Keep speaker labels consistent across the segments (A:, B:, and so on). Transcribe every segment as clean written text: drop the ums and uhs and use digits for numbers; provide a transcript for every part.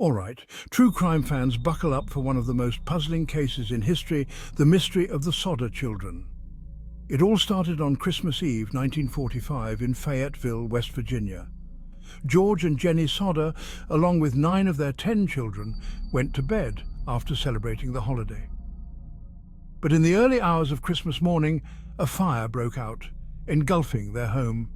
A: All right, true crime fans, buckle up for one of the most puzzling cases in history, the mystery of the Sodd children. It all started on Christmas Eve, 1945, in Fayetteville, West Virginia. George and Jenny Sodd, along with 9 of their 10 children, went to bed after celebrating the holiday. But in the early hours of Christmas morning, a fire broke out, engulfing their home.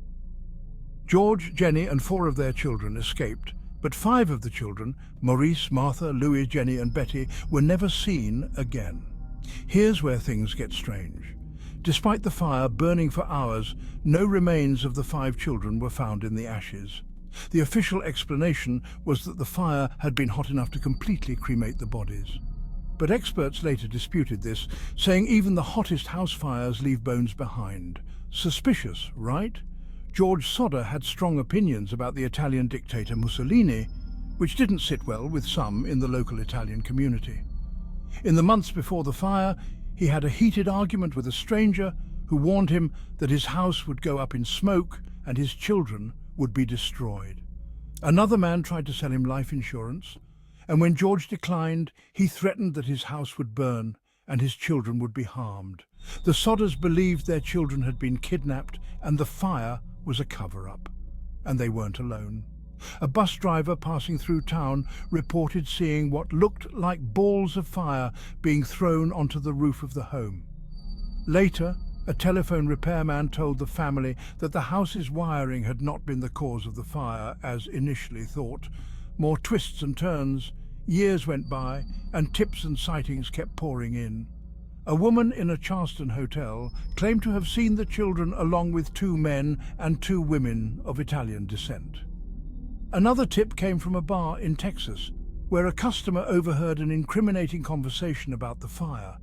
A: George, Jenny, and 4 of their children escaped, but 5 of the children, Maurice, Martha, Louis, Jenny, and Betty, were never seen again. Here's where things get strange. Despite the fire burning for hours, no remains of the 5 children were found in the ashes. The official explanation was that the fire had been hot enough to completely cremate the bodies. But experts later disputed this, saying even the hottest house fires leave bones behind. Suspicious, right? George Sodd had strong opinions about the Italian dictator Mussolini, which didn't sit well with some in the local Italian community. In the months before the fire, he had a heated argument with a stranger who warned him that his house would go up in smoke and his children would be destroyed. Another man tried to sell him life insurance, and when George declined, he threatened that his house would burn and his children would be harmed. The Sodds believed their children had been kidnapped and the fire was a cover-up. And they weren't alone. A bus driver passing through town reported seeing what looked like balls of fire being thrown onto the roof of the home. Later, a telephone repairman told the family that the house's wiring had not been the cause of the fire, as initially thought. More twists and turns, years went by, and tips and sightings kept pouring in. A woman in a Charleston hotel claimed to have seen the children along with 2 men and 2 women of Italian descent. Another tip came from a bar in Texas, where a customer overheard an incriminating conversation about the fire.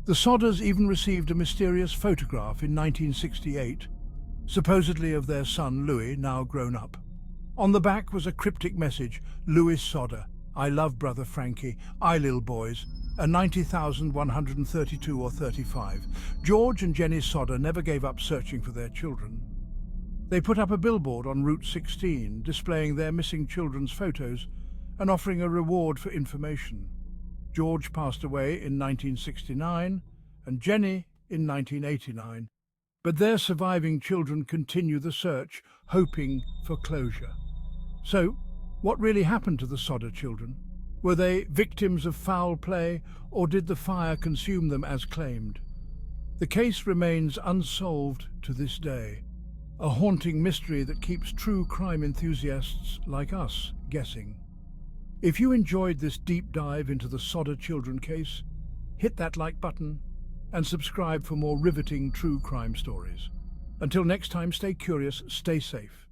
A: The Sodds even received a mysterious photograph in 1968, supposedly of their son Louis, now grown up. On the back was a cryptic message: "Louis Sodd, I love brother Frankie, I lil boys," a 90,132 or 35. George and Jenny Sodd never gave up searching for their children. They put up a billboard on Route 16 displaying their missing children's photos and offering a reward for information. George passed away in 1969 and Jenny in 1989, but their surviving children continue the search, hoping for closure. So, what really happened to the Sodd children? Were they victims of foul play, or did the fire consume them as claimed? The case remains unsolved to this day, a haunting mystery that keeps true crime enthusiasts like us guessing. If you enjoyed this deep dive into the Sodd children case, hit that like button and subscribe for more riveting true crime stories. Until next time, stay curious, stay safe.